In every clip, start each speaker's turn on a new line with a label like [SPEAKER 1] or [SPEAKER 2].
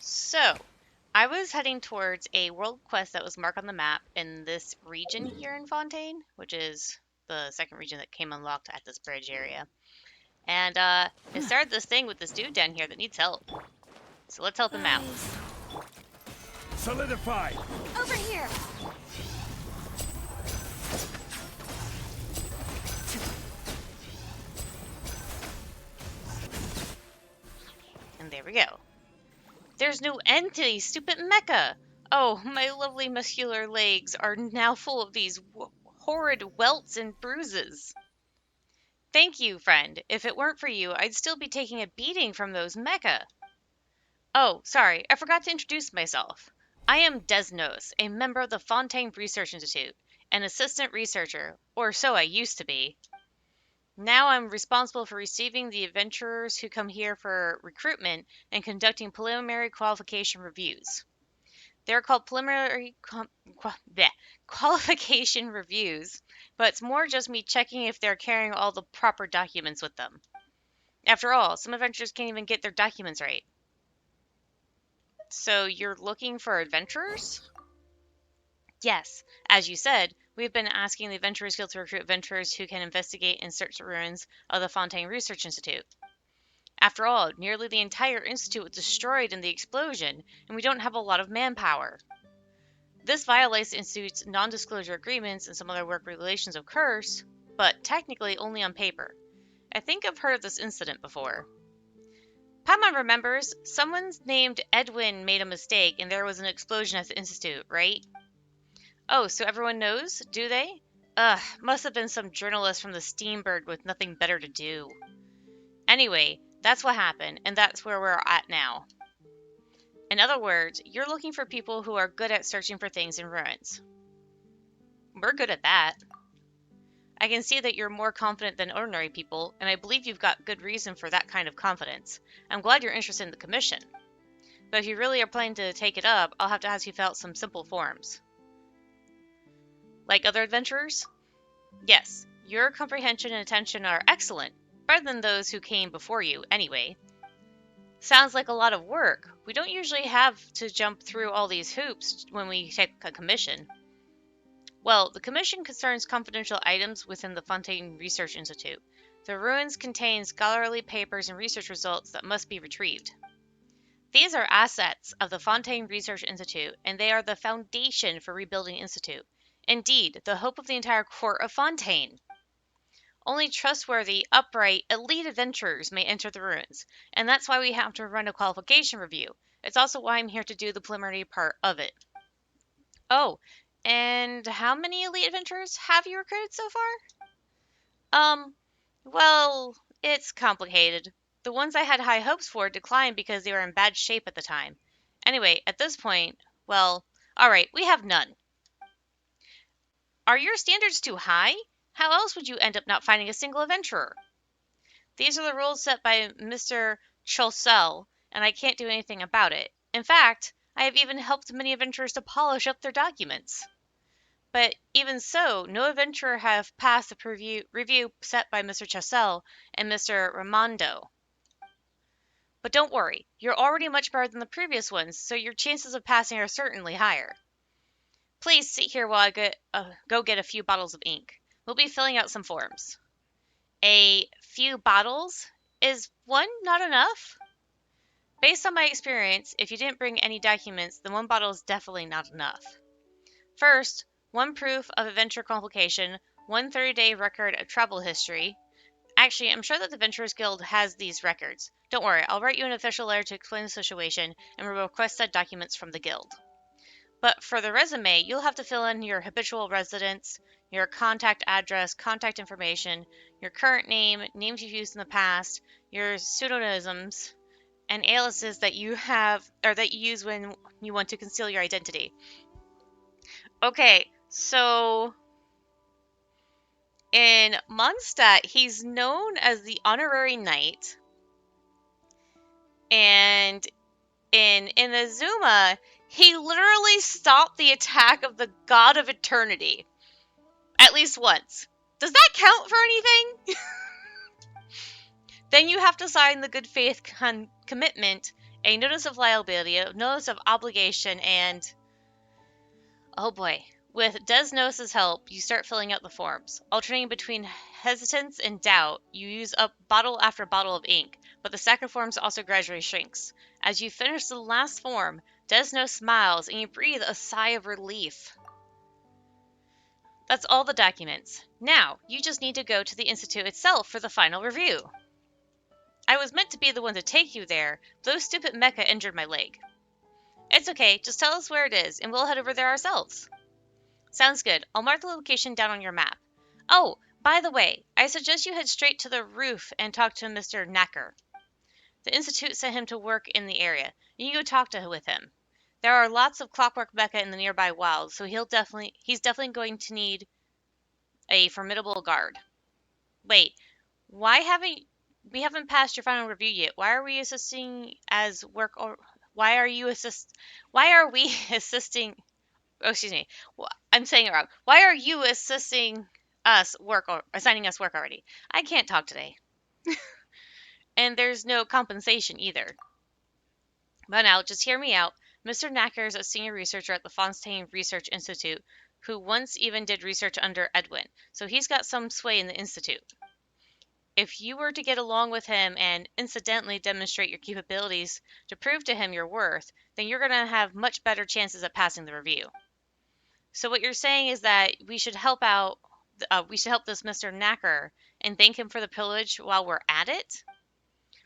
[SPEAKER 1] So, I was heading towards a world quest that was marked on the map in this region here in Fontaine, which is the second region that came unlocked at this bridge area. And it started this thing with this dude down here that needs help. So let's help him out.
[SPEAKER 2] Guys,
[SPEAKER 3] Solidify!
[SPEAKER 2] over here!
[SPEAKER 1] And there we go. There's no end to these stupid mecha! Oh, my lovely muscular legs are now full of these horrid welts and bruises. Thank you, friend. If it weren't for you, I'd still be taking a beating from those mecha. Oh, sorry, I forgot to introduce myself. I am Desnos, a member of the Fontaine Research Institute, an assistant researcher, or so I used to be. Now I'm responsible for receiving the adventurers who come here for recruitment and conducting preliminary qualification reviews. They're called qualification reviews, but it's more just me checking if they're carrying all the proper documents with them. After all, some adventurers can't even get their documents right. So you're looking for adventurers? Yes. As you said, we've been asking the Adventurers Guild to recruit adventurers who can investigate and search the ruins of the Fontaine Research Institute. After all, nearly the entire institute was destroyed in the explosion, and we don't have a lot of manpower. This violates the institute's non-disclosure agreements and some other work regulations, of course, but technically only on paper. I think I've heard of this incident before. Paimon remembers, someone named Edwin made a mistake and there was an explosion at the institute, right? Oh, so everyone knows, do they? Ugh, must have been some journalist from the Steambird with nothing better to do. Anyway, that's what happened, and that's where we're at now. In other words, you're looking for people who are good at searching for things in ruins. We're good at that. I can see that you're more confident than ordinary people, and I believe you've got good reason for that kind of confidence. I'm glad you're interested in the commission. But if you really are planning to take it up, I'll have to ask you to fill out some simple forms. Like other adventurers? Yes, your comprehension and attention are excellent, better than those who came before you, anyway. Sounds like a lot of work. We don't usually have to jump through all these hoops when we take a commission. Well, the commission concerns confidential items within the Fontaine Research Institute. The ruins contain scholarly papers and research results that must be retrieved. These are assets of the Fontaine Research Institute, and they are the foundation for rebuilding the Institute. Indeed, the hope of the entire court of Fontaine. Only trustworthy, upright, elite adventurers may enter the ruins, and that's why we have to run a qualification review. It's also why I'm here to do the preliminary part of it. Oh, and how many elite adventurers have you recruited so far? Well, it's complicated. The ones I had high hopes for declined because they were in bad shape at the time. Anyway, at this point, well, alright, we have none. Are your standards too high? How else would you end up not finding a single adventurer? These are the rules set by Mr. Chaucel, and I can't do anything about it. In fact, I have even helped many adventurers to polish up their documents. But even so, no adventurer have passed the review set by Mr. Chaucel and Mr. Ramondo. But don't worry, you're already much better than the previous ones, so your chances of passing are certainly higher. Please sit here while I go get a few bottles of ink. We'll be filling out some forms. A few bottles? Is one not enough? Based on my experience, if you didn't bring any documents, then one bottle is definitely not enough. First, one proof of adventure qualification, one 30-day record of travel history. Actually, I'm sure that the Adventurers Guild has these records. Don't worry, I'll write you an official letter to explain the situation and will request said documents from the guild. But for the resume, you'll have to fill in your habitual residence, your contact address, contact information, your current name, names you've used in the past, your pseudonyms, and aliases that you have or that you use when you want to conceal your identity. Okay, so in Mondstadt, he's known as the Honorary Knight, and in Inazuma, he literally stopped the attack of the God of Eternity. At least once. Does that count for anything? Then you have to sign the good faith commitment a notice of liability, a notice of obligation, and oh boy. With Desnos' help, you start filling out the forms. Alternating between hesitance and doubt, you use up bottle after bottle of ink, but the stack of forms also gradually shrinks. As you finish the last form, Desnos smiles and you breathe a sigh of relief. That's all the documents. Now, you just need to go to the Institute itself for the final review. I was meant to be the one to take you there, but those stupid mecha injured my leg. It's okay, just tell us where it is, and we'll head over there ourselves. Sounds good. I'll mark the location down on your map. Oh, by the way, I suggest you head straight to the roof and talk to Mr. Knacker. The Institute sent him to work in the area. You can go talk with him. There are lots of clockwork mecha in the nearby wilds, so he's definitely going to need a formidable guard. Wait, why haven't we haven't passed your final review yet? Why are we assisting as work or why are you why are we assisting oh excuse me. I'm saying it wrong. Why are you assisting us work or assigning us work already? I can't talk today. And there's no compensation either. But now, just hear me out. Mr. Knacker is a senior researcher at the Fontaine Research Institute, who once even did research under Edwin, so he's got some sway in the Institute. If you were to get along with him and incidentally demonstrate your capabilities to prove to him your worth, then you're going to have much better chances at passing the review. So what you're saying is that we should help this Mr. Knacker and thank him for the pillage while we're at it?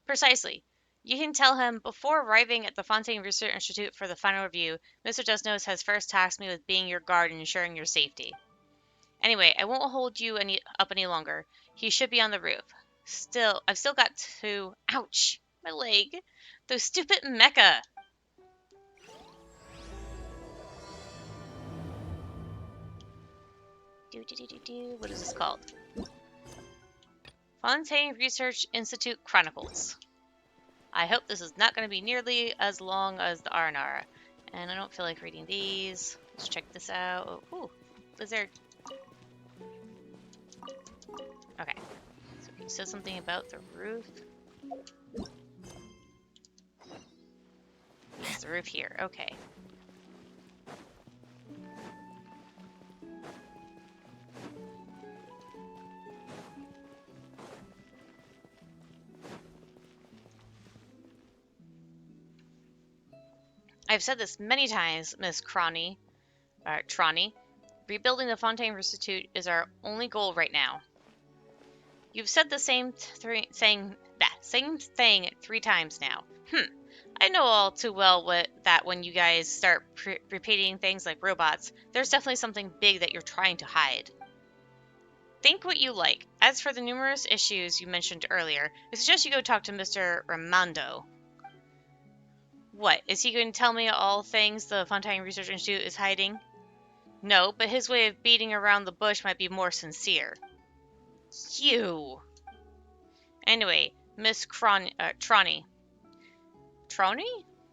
[SPEAKER 1] Precisely. You can tell him, before arriving at the Fontaine Research Institute for the final review, Mr. Desnos has first tasked me with being your guard and ensuring your safety. Anyway, I won't hold you up any longer. He should be on the roof. I've still got to... Ouch! My leg. Those stupid mecha! What is this called? Fontaine Research Institute Chronicles. I hope this is not going to be nearly as long as the R&R. And I don't feel like reading these. Let's check this out. Ooh, lizard. Okay. So he says something about the roof. It's the roof here. Okay. I've said this many times, Miss Trani. Rebuilding the Fontaine Institute is our only goal right now. You've said the same thing 3 times now. I know all too well that when you guys start repeating things like robots, there's definitely something big that you're trying to hide. Think what you like. As for the numerous issues you mentioned earlier, I suggest you go talk to Mr. Ramondo. What, is he going to tell me all things the Fontaine Research Institute is hiding? No, but his way of beating around the bush might be more sincere. You! Anyway, Miss Trani. Troni?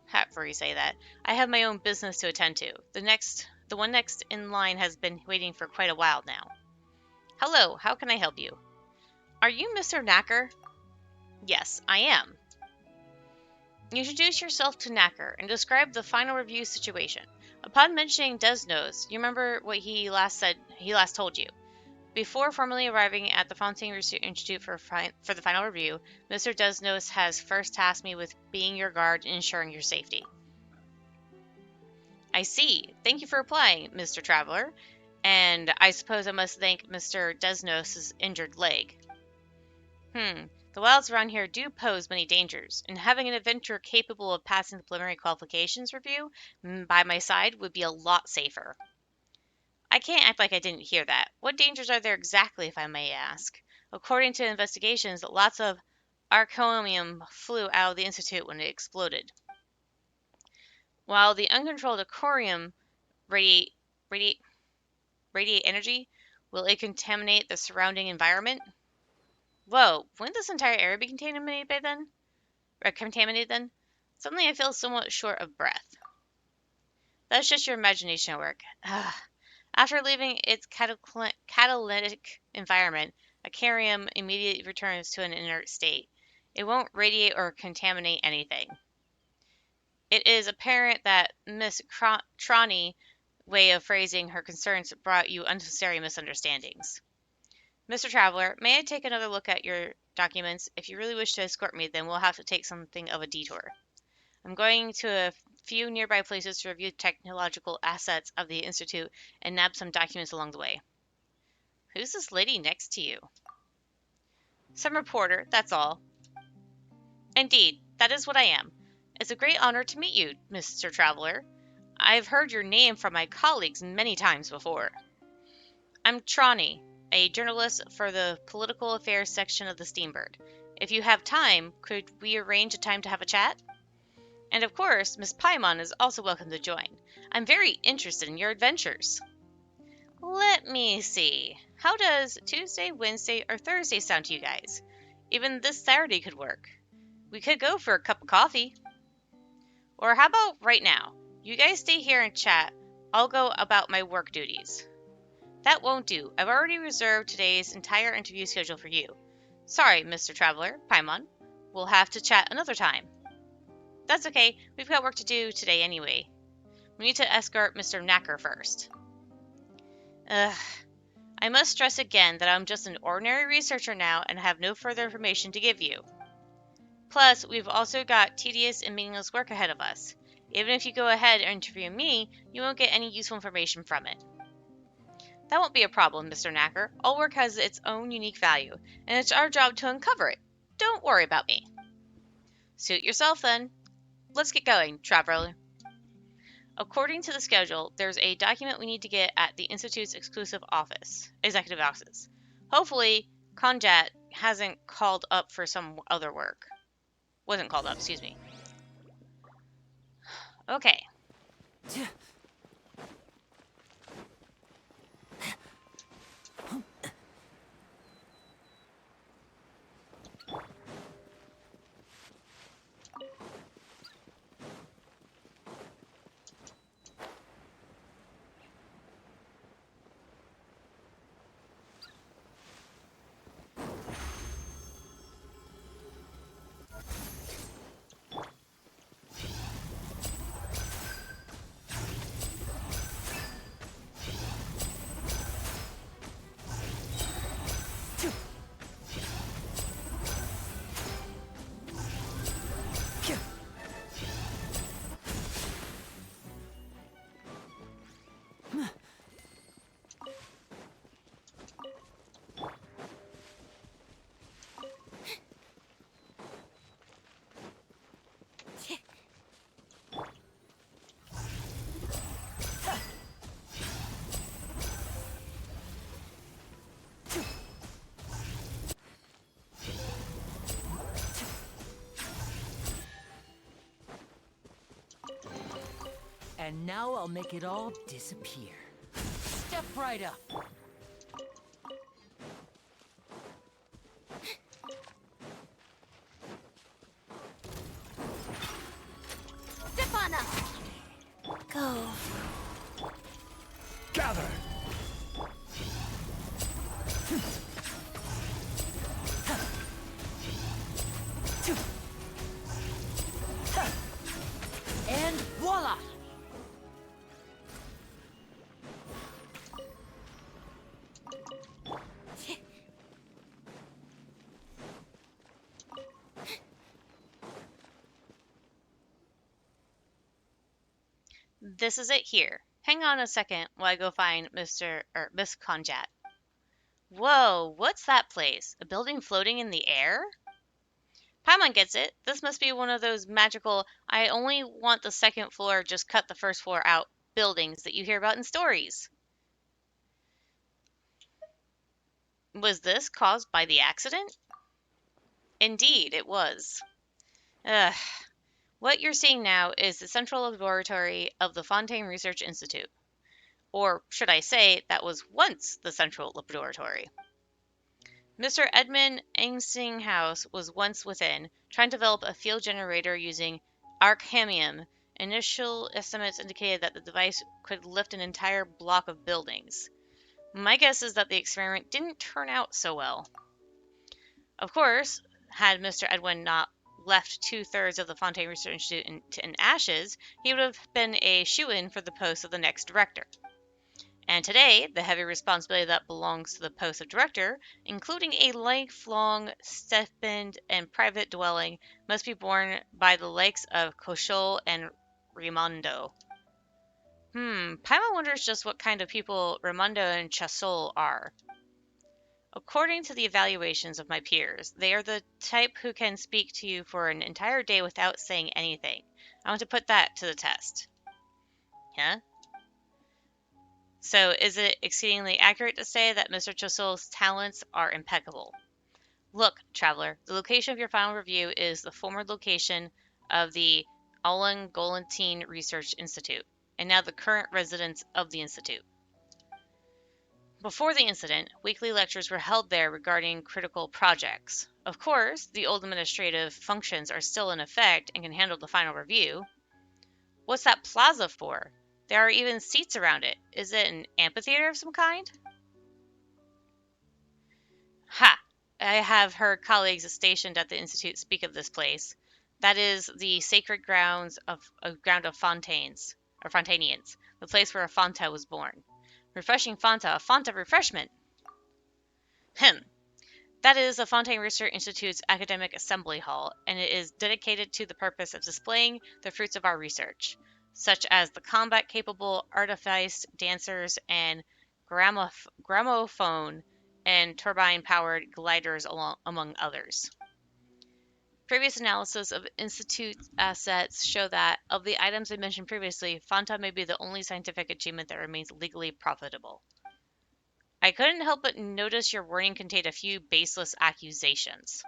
[SPEAKER 1] However you say that. I have my own business to attend to. The one next in line has been waiting for quite a while now. Hello, how can I help you? Are you Mr. Knacker? Yes, I am. Introduce yourself to Knacker and describe the final review situation. Upon mentioning Desnos, you remember what he last told you. Before formally arriving at the Fontaine Research Institute for the final review, Mr. Desnos has first tasked me with being your guard and ensuring your safety. I see. Thank you for replying, Mr. Traveler. And I suppose I must thank Mr. Desnos' injured leg. The wilds around here do pose many dangers, and having an adventurer capable of passing the preliminary qualifications review by my side would be a lot safer. I can't act like I didn't hear that. What dangers are there exactly, if I may ask? According to investigations, lots of arconium flew out of the Institute when it exploded. While the uncontrolled arconium radiate energy, will it contaminate the surrounding environment? Whoa, wouldn't this entire area be contaminated then? Suddenly I feel somewhat short of breath. That's just your imagination at work. After leaving its catalytic environment, arconium immediately returns to an inert state. It won't radiate or contaminate anything. It is apparent that Miss Trani way of phrasing her concerns brought you unnecessary misunderstandings. Mr. Traveler, may I take another look at your documents? If you really wish to escort me, then we'll have to take something of a detour. I'm going to a few nearby places to review technological assets of the Institute and nab some documents along the way. Who's this lady next to you? Some reporter, that's all. Indeed, that is what I am. It's a great honor to meet you, Mr. Traveler. I've heard your name from my colleagues many times before. I'm Trani, a journalist for the political affairs section of the Steambird. If you have time, could we arrange a time to have a chat? And of course, Miss Paimon is also welcome to join. I'm very interested in your adventures. Let me see. How does Tuesday, Wednesday, or Thursday sound to you guys? Even this Saturday could work. We could go for a cup of coffee. Or how about right now? You guys stay here and chat. I'll go about my work duties. That won't do. I've already reserved today's entire interview schedule for you. Sorry, Mr. Traveler, Paimon. We'll have to chat another time. That's okay. We've got work to do today anyway. We need to escort Mr. Knacker first. Ugh. I must stress again that I'm just an ordinary researcher now and have no further information to give you. Plus, we've also got tedious and meaningless work ahead of us. Even if you go ahead and interview me, you won't get any useful information from it. That won't be a problem, Mr. Knacker. All work has its own unique value, and it's our job to uncover it. Don't worry about me. Suit yourself, then. Let's get going, Traveler. According to the schedule, there's a document we need to get at the Institute's executive office. Hopefully, Konjat hasn't called up for some other work. Wasn't called up, excuse me. Okay.
[SPEAKER 2] And now I'll make it all disappear. Step right up.
[SPEAKER 3] Step on up. Go.
[SPEAKER 4] Gather!
[SPEAKER 2] And voila!
[SPEAKER 1] This is it here. Hang on a second while I go find Miss Konjat. Whoa, what's that place? A building floating in the air? Paimon gets it. This must be one of those magical, I only want the second floor, just cut the first floor out buildings that you hear about in stories. Was this caused by the accident? Indeed, it was. Ugh. What you're seeing now is the central laboratory of the Fontaine Research Institute. Or should I say, that was once the central laboratory. Mr. Edmund Engsinghouse was once within, trying to develop a field generator using archamium. Initial estimates indicated that the device could lift an entire block of buildings. My guess is that the experiment didn't turn out so well. Of course, had Mr. Edwin not left 2/3 of the Fontaine Research Institute in ashes, he would have been a shoo-in for the post of the next director. And today, the heavy responsibility that belongs to the post of director, including a lifelong stipend and private dwelling, must be borne by the likes of Cochol and Raimondo. Paimon wonders just what kind of people Raimondo and Chasol are. According to the evaluations of my peers, they are the type who can speak to you for an entire day without saying anything. I want to put that to the test. Huh? So, is it exceedingly accurate to say that Mr. Chosol's talents are impeccable? Look, traveler, the location of your final review is the former location of the Aulon Golantine Research Institute, and now the current residence of the Institute. Before the incident, weekly lectures were held there regarding critical projects. Of course, the old administrative functions are still in effect and can handle the final review. What's that plaza for? There are even seats around it. Is it an amphitheater of some kind? Ha! I have heard colleagues stationed at the Institute speak of this place. That is the sacred ground of Fontaines, or Fontanians, the place where a Fanta was born. Refreshing Fanta, a Fanta refreshment! That is the Fontaine Research Institute's academic assembly hall, and it is dedicated to the purpose of displaying the fruits of our research, such as the combat-capable artifice dancers and gramophone and turbine-powered gliders among others. Previous analysis of Institute assets show that, of the items I mentioned previously, Fanta may be the only scientific achievement that remains legally profitable. I couldn't help but notice your warning contained a few baseless accusations.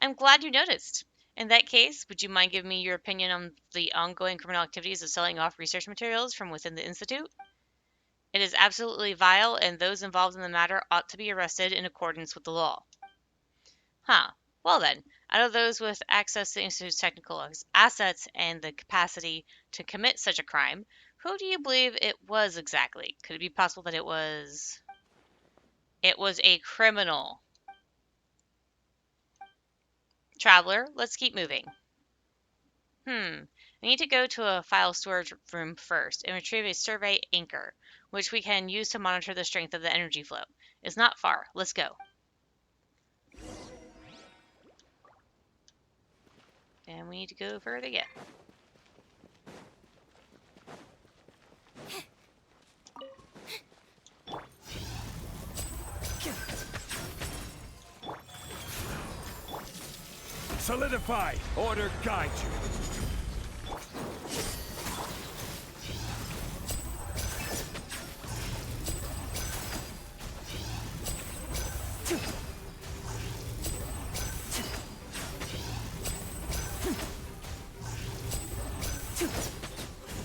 [SPEAKER 1] I'm glad you noticed. In that case, would you mind giving me your opinion on the ongoing criminal activities of selling off research materials from within the Institute? It is absolutely vile, and those involved in the matter ought to be arrested in accordance with the law. Well then, out of those with access to the Institute's technical assets and the capacity to commit such a crime, who do you believe it was exactly? Could it be possible that it was a criminal? Traveler, let's keep moving. We need to go to a file storage room first and retrieve a survey anchor, which we can use to monitor the strength of the energy flow. It's not far. Let's go. And we need to go further yet.
[SPEAKER 4] Solidify! Order guide you!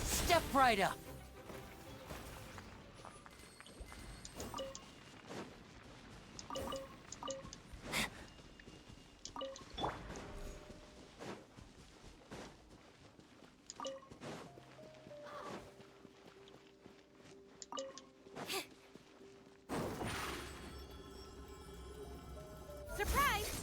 [SPEAKER 2] Step right up.
[SPEAKER 3] Surprise!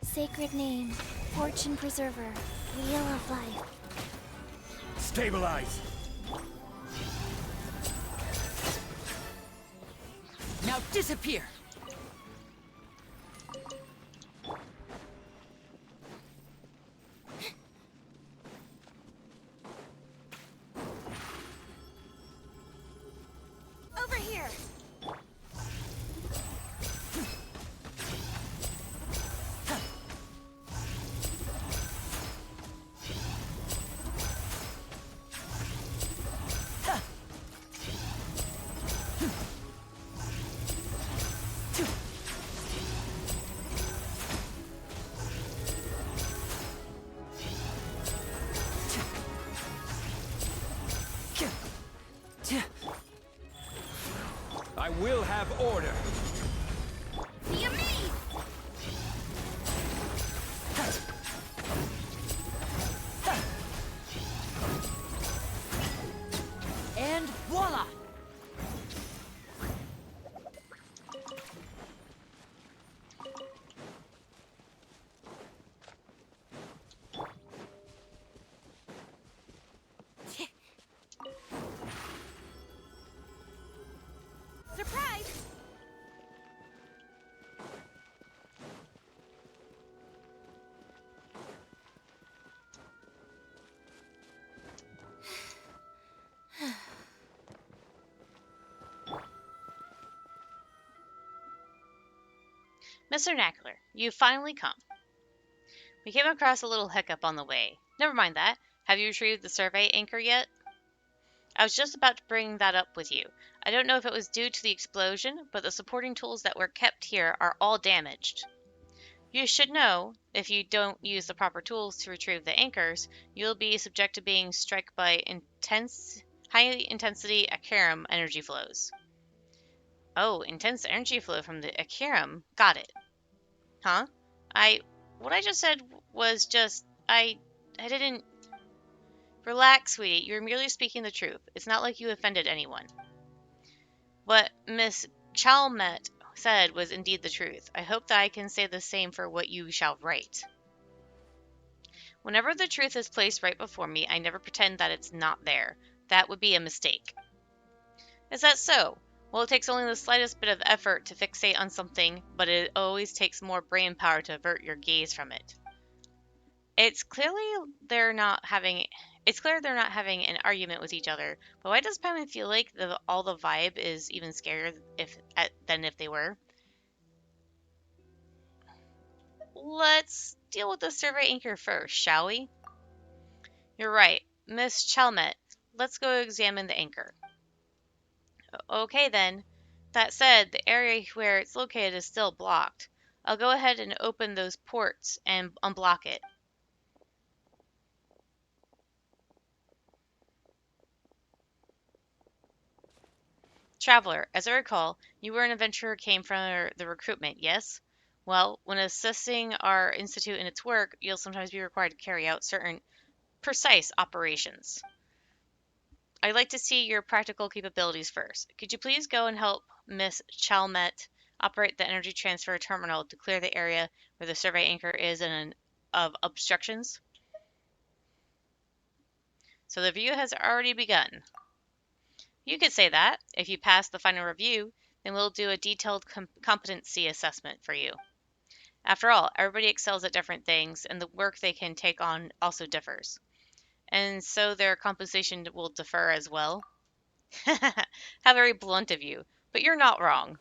[SPEAKER 3] Sacred name, fortune preserver, wheel of life.
[SPEAKER 4] Stabilize!
[SPEAKER 2] Now disappear.
[SPEAKER 3] Over here!
[SPEAKER 4] I will have order!
[SPEAKER 3] See me!
[SPEAKER 1] Mr. Knackler, you've finally come. We came across a little hiccup on the way. Never mind that. Have you retrieved the survey anchor yet? I was just about to bring that up with you. I don't know if it was due to the explosion, but the supporting tools that were kept here are all damaged. You should know, if you don't use the proper tools to retrieve the anchors, you'll be subject to being struck by high-intensity Akhiram energy flows. Oh, intense energy flow from the Akhiram. Got it. Huh? What I just said was just, I didn't... Relax, sweetie. You're merely speaking the truth. It's not like you offended anyone. What Miss Chalmette said was indeed the truth. I hope that I can say the same for what you shall write. Whenever the truth is placed right before me, I never pretend that it's not there. That would be a mistake. Is that so? Well, it takes only the slightest bit of effort to fixate on something, but it always takes more brain power to avert your gaze from it. It's clear they're not having an argument with each other, but why does Paimon feel like all the vibe is even scarier than if they were? Let's deal with the survey anchor first, shall we? You're right, Miss Chalmette. Let's go examine the anchor. Okay then. That said, the area where it's located is still blocked. I'll go ahead and open those ports and unblock it. Traveler, as I recall, you were an adventurer who came from the recruitment, yes? Well, when assessing our institute and its work, you'll sometimes be required to carry out certain precise operations. I'd like to see your practical capabilities first. Could you please go and help Miss Chalmette operate the energy transfer terminal to clear the area where the survey anchor is of obstructions? So the review has already begun. You could say that. If you pass the final review, then we'll do a detailed competency assessment for you. After all, everybody excels at different things, and the work they can take on also differs. And so their compensation will differ as well. How very blunt of you, but you're not wrong.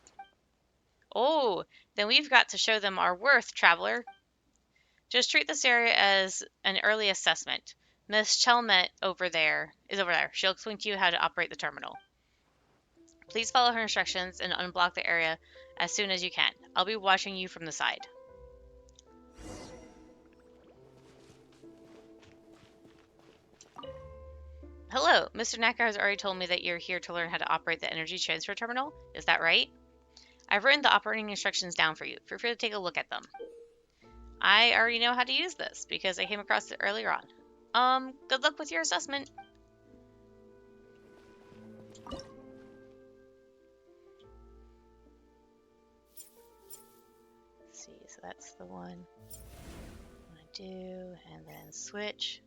[SPEAKER 1] Oh, then we've got to show them our worth, traveler. Just treat this area as an early assessment. Miss Chalmette is over there. She'll explain to you how to operate the terminal. Please follow her instructions and unblock the area as soon as you can. I'll be watching you from the side. Hello, Mr. Knacker has already told me that you're here to learn how to operate the energy transfer terminal. Is that right? I've written the operating instructions down for you. Feel free to take a look at them. I already know how to use this because I came across it earlier on. Good luck with your assessment. Let's see, so that's the one I'm gonna do, and then switch.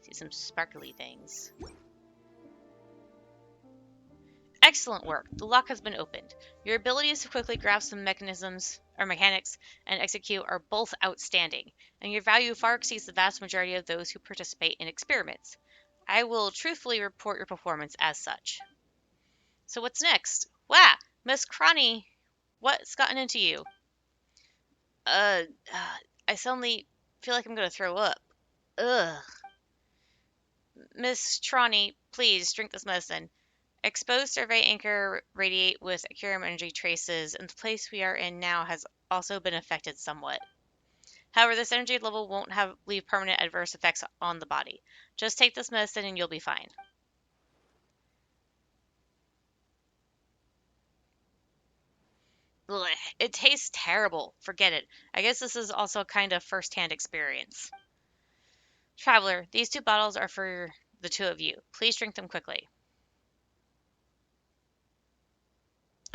[SPEAKER 1] See some sparkly things. Excellent work. The lock has been opened. Your abilities to quickly grasp some mechanics and execute are both outstanding, and your value far exceeds the vast majority of those who participate in experiments. I will truthfully report your performance as such. So what's next? Wow, Miss Cronny, what's gotten into you? I suddenly feel like I'm gonna throw up. Ugh. Miss Trani, please drink this medicine. Exposed survey anchor radiate with Akhiram energy traces, and the place we are in now has also been affected somewhat. However, this energy level won't leave permanent adverse effects on the body. Just take this medicine and you'll be fine. Ugh, it tastes terrible. Forget it. I guess this is also a kind of first-hand experience. Traveler, these 2 bottles are for the 2 of you. Please drink them quickly.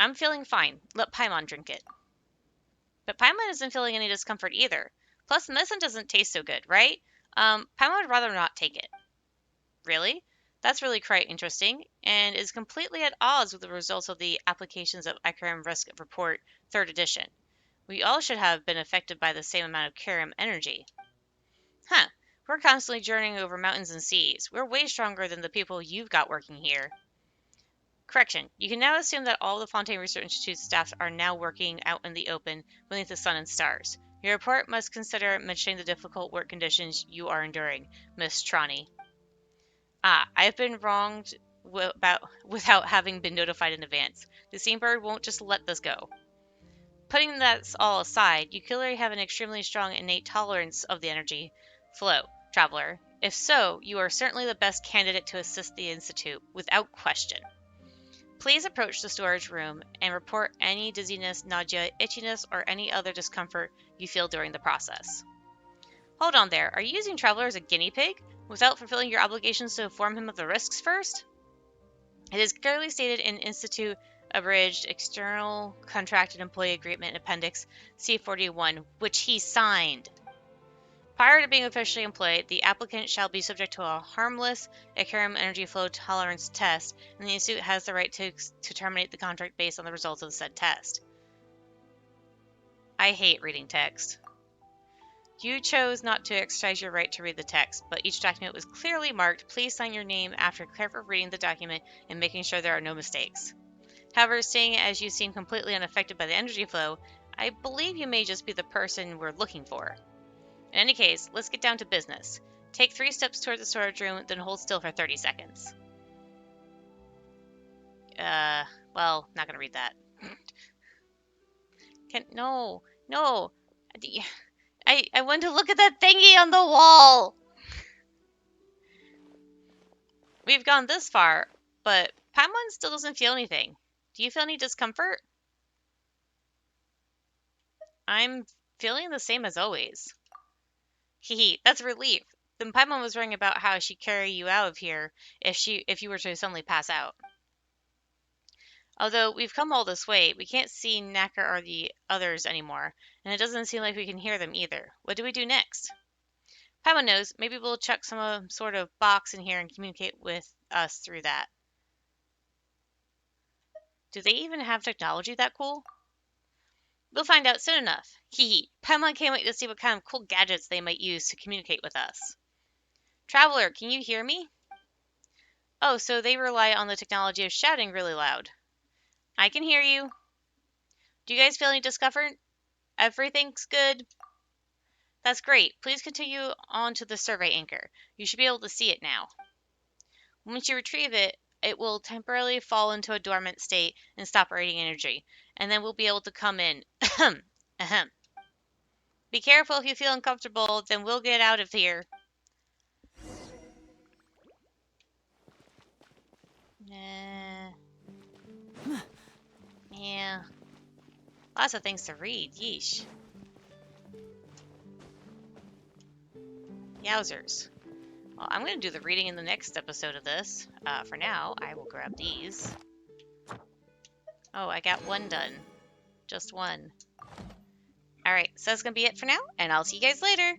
[SPEAKER 1] I'm feeling fine. Let Paimon drink it. But Paimon isn't feeling any discomfort either. Plus, the medicine doesn't taste so good, right? Paimon would rather not take it. Really? That's really quite interesting, and is completely at odds with the results of the Applications of Akhiram Risk Report 3rd edition. We all should have been affected by the same amount of Akhiram energy. Huh. We're constantly journeying over mountains and seas. We're way stronger than the people you've got working here. Correction. You can now assume that all the Fontaine Research Institute staff are now working out in the open beneath the sun and stars. Your report must consider mentioning the difficult work conditions you are enduring, Miss Trani. I've been wronged without having been notified in advance. The Steam Bird won't just let this go. Putting that all aside, you clearly have an extremely strong innate tolerance of the energy flow, Traveler. If so, you are certainly the best candidate to assist the Institute, without question. Please approach the storage room and report any dizziness, nausea, itchiness, or any other discomfort you feel during the process. Hold on there. Are you using Traveler as a guinea pig without fulfilling your obligations to inform him of the risks first? It is clearly stated in Institute Abridged External Contracted Employee Agreement Appendix C41, which he signed. Prior to being officially employed, the applicant shall be subject to a harmless Ikarum energy flow tolerance test, and the Institute has the right to terminate the contract based on the results of the said test. I hate reading text. You chose not to exercise your right to read the text, but each document was clearly marked. Please sign your name after careful reading the document and making sure there are no mistakes. However, seeing as you seem completely unaffected by the energy flow, I believe you may just be the person we're looking for. In any case, let's get down to business. Take 3 steps toward the storage room, then hold still for 30 seconds. Well, not gonna read that. No. I want to look at that thingy on the wall! We've gone this far, but Paimon still doesn't feel anything. Do you feel any discomfort? I'm feeling the same as always. Hehe, that's a relief. Then Paimon was worrying about how she'd carry you out of here if you were to suddenly pass out. Although we've come all this way, we can't see Naka or the others anymore, and it doesn't seem like we can hear them either. What do we do next? Paimon knows. Maybe we'll chuck some sort of box in here and communicate with us through that. Do they even have technology that cool? We'll find out soon enough. Hehe. Paimon can't wait to see what kind of cool gadgets they might use to communicate with us. Traveler, can you hear me? Oh, so they rely on the technology of shouting really loud. I can hear you. Do you guys feel any discomfort? Everything's good? That's great. Please continue on to the survey anchor. You should be able to see it now. Once you retrieve it, it will temporarily fall into a dormant state and stop radiating energy, and then we'll be able to come in. Ahem. Be careful if you feel uncomfortable, then we'll get out of here. Yeah. Lots of things to read. Yeesh. Yowzers. Well, I'm going to do the reading in the next episode of this. For now, I will grab these. Oh, I got one done. Just one. Alright, so that's going to be it for now, and I'll see you guys later.